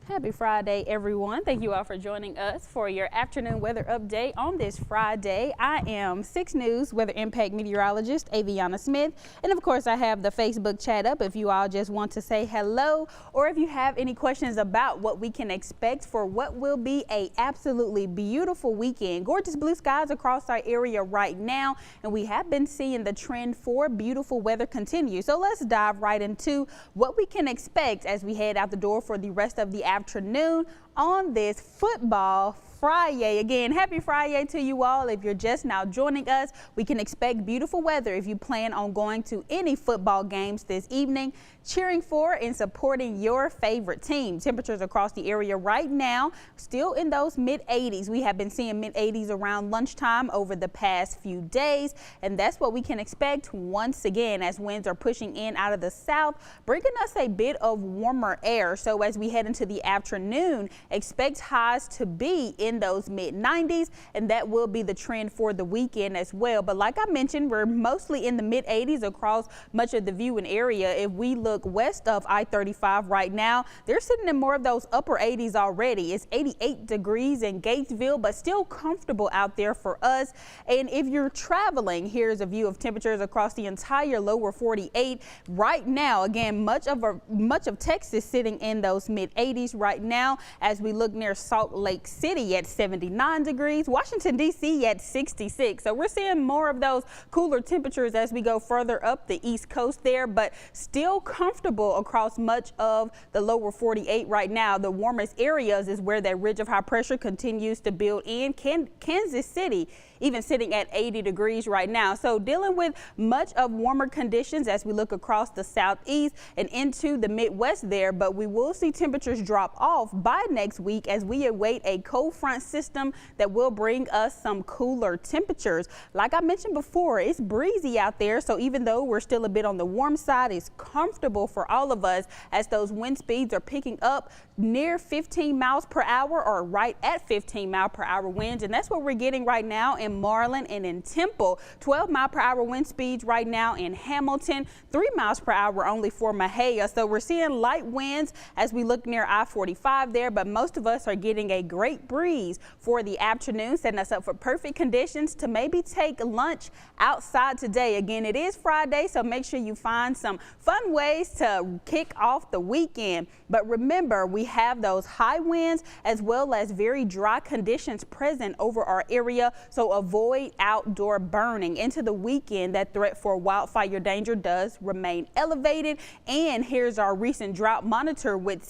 Happy Friday, everyone. Thank you all for joining us for your afternoon weather update on this Friday. I am 6 News Weather Impact Meteorologist Avaionia Smith. And of course, I have the Facebook chat up if you all just want to say hello, or if you have any questions about what we can expect for what will be a absolutely beautiful weekend. Gorgeous blue skies across our area right now, and we have been seeing the trend for beautiful weather continue. So let's dive right into what we can expect as we head out the door for the rest of the afternoon on this football Friday. Again, happy Friday to you all. If you're just now joining us, we can expect beautiful weather if you plan on going to any football games this evening, cheering for and supporting your favorite team. Temperatures across the area right now still in those mid-80s. We have been seeing mid-80s around lunchtime over the past few days, and that's what we can expect once again as winds are pushing in out of the south, bringing us a bit of warmer air. So as we head into the afternoon, expect highs to be in those mid-90s, and that will be the trend for the weekend as well. But like I mentioned, we're mostly in the mid-80s across much of the viewing area. If we look west of I-35 right now, they're sitting in more of those upper 80s already. It's 88 degrees in Gatesville, but still comfortable out there for us. And if you're traveling, here's a view of temperatures across the entire lower 48 right now. Again, much of Texas sitting in those mid-80s right now as we look near Salt Lake City at 79 degrees, Washington, D.C. at 66. So we're seeing more of those cooler temperatures as we go further up the East Coast there, but still comfortable across much of the lower 48 right now. The warmest areas is where that ridge of high pressure continues to build in. Kansas City even sitting at 80 degrees right now. So dealing with much of warmer conditions as we look across the southeast and into the Midwest there, but we will see temperatures drop off by next week as we await a cold front system that will bring us some cooler temperatures. Like I mentioned before, it's breezy out there, so even though we're still a bit on the warm side, it's comfortable for all of us as those wind speeds are picking up near 15 miles per hour or right at 15 mile per hour winds, and that's what we're getting right now in Marlin and in Temple. 12 mile per hour wind speeds right now in Hamilton, 3 miles per hour only for Mahia. So we're seeing light winds as we look near I-45 there, but most of us are getting a great breeze for the afternoon, setting us up for perfect conditions to maybe take lunch outside today. Again, it is Friday, so make sure you find some fun ways to kick off the weekend. But remember, we have those high winds as well as very dry conditions present over our area, so avoid outdoor burning. Into the weekend, that threat for wildfire danger does remain elevated. And here's our recent drought monitor with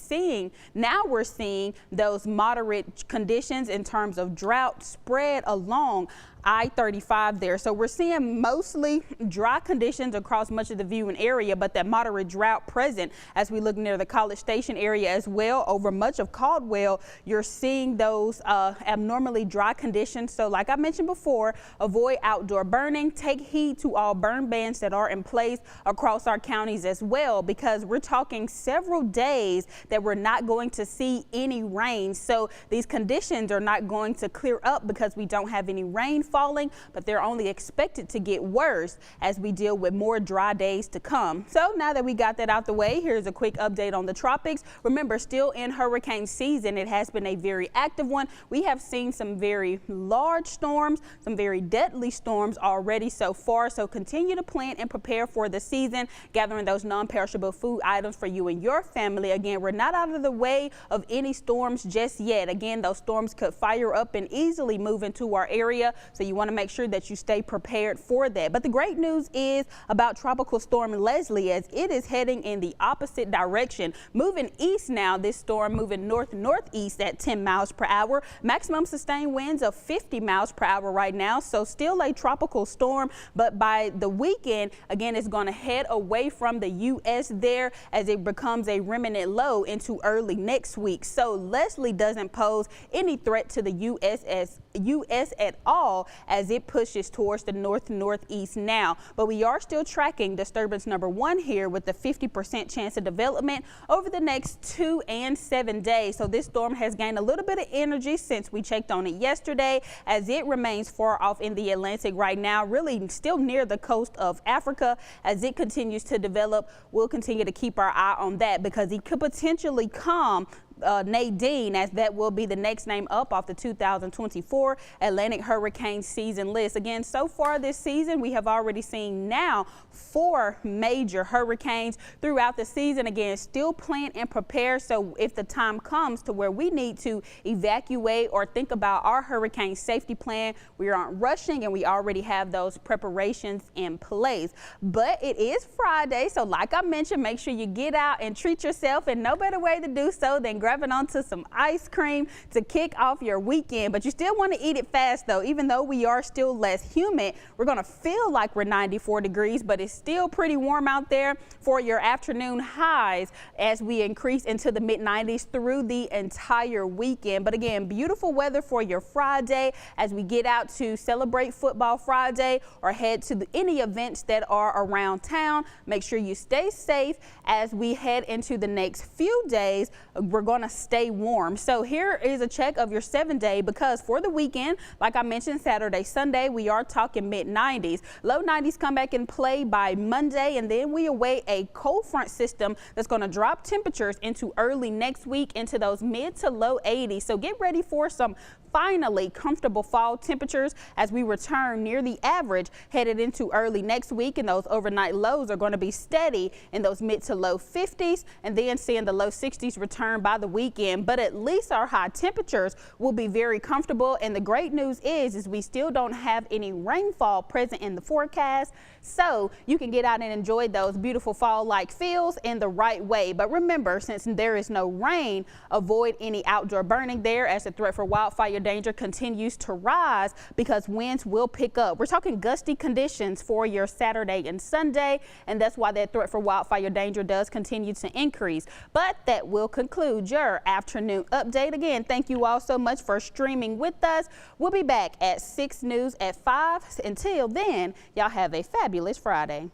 we're seeing those moderate conditions in terms of drought spread along I-35 there. So we're seeing mostly dry conditions across much of the viewing area, but that moderate drought present as we look near the College Station area as well. Over much of Caldwell, you're seeing those abnormally dry conditions. So like I mentioned before, avoid outdoor burning. Take heed to all burn bans that are in place across our counties as well, because we're talking several days that we're not going to see any rain. So these conditions are not going to clear up because we don't have any rain falling, but they're only expected to get worse as we deal with more dry days to come. So now that we got that out the way, here's a quick update on the tropics. Remember, still in hurricane season. It has been a very active one. We have seen some very large storms, some very deadly storms already so far. So continue to plan and prepare for the season, gathering those non-perishable food items for you and your family. Again, we're not out of the way of any storms just yet. Again, those storms could fire up and easily move into our area, so you want to make sure that you stay prepared for that. But the great news is about Tropical Storm Leslie, as it is heading in the opposite direction, moving east now. This storm moving north-northeast at 10 miles per hour, maximum sustained winds of 50 miles per hour right now. So still a tropical storm, but by the weekend, again, it's going to head away from the U.S. there as it becomes a remnant low into early next week. So Leslie doesn't pose any threat to the U.S. at all as it pushes towards the north-northeast now. But we are still tracking disturbance number 1 here with the 50% chance of development over the next 2 and 7 days. So this storm has gained a little bit of energy since we checked on it yesterday, as it remains far off in the Atlantic right now, really still near the coast of Africa. As it continues to develop, we'll continue to keep our eye on that because it could potentially come Nadine, as that will be the next name up off the 2024 Atlantic Hurricane season list. Again, so far this season, we have already seen now 4 major hurricanes throughout the season. Again, still plan and prepare. So if the time comes to where we need to evacuate or think about our hurricane safety plan, we aren't rushing and we already have those preparations in place. But it is Friday, so like I mentioned, make sure you get out and treat yourself, and no better way to do so than grabbing onto some ice cream to kick off your weekend. But you still want to eat it fast though. Even though we are still less humid, we're going to feel like we're 94 degrees, but it's still pretty warm out there for your afternoon highs as we increase into the mid-90s through the entire weekend. But again, beautiful weather for your Friday as we get out to celebrate Football Friday or head to any events that are around town. Make sure you stay safe as we head into the next few days. We're going to stay warm. So here is a check of your 7-day, because for the weekend, like I mentioned, Saturday, Sunday, we are talking mid-90s. Low 90s come back in play by Monday, and then we await a cold front system that's going to drop temperatures into early next week into those mid to low 80s. So get ready for some finally comfortable fall temperatures as we return near the average headed into early next week, and those overnight lows are going to be steady in those mid to low 50s, and then seeing the low 60s return by the weekend. But at least our high temperatures will be very comfortable, and the great news is we still don't have any rainfall present in the forecast, so you can get out and enjoy those beautiful fall-like feels in the right way. But remember, since there is no rain, avoid any outdoor burning there as the threat for wildfire danger continues to rise because winds will pick up. We're talking gusty conditions for your Saturday and Sunday, and that's why that threat for wildfire danger does continue to increase. But that will conclude your afternoon update. Again, thank you all so much for streaming with us. We'll be back at 6 News at 5. Until then, y'all have a fabulous Friday.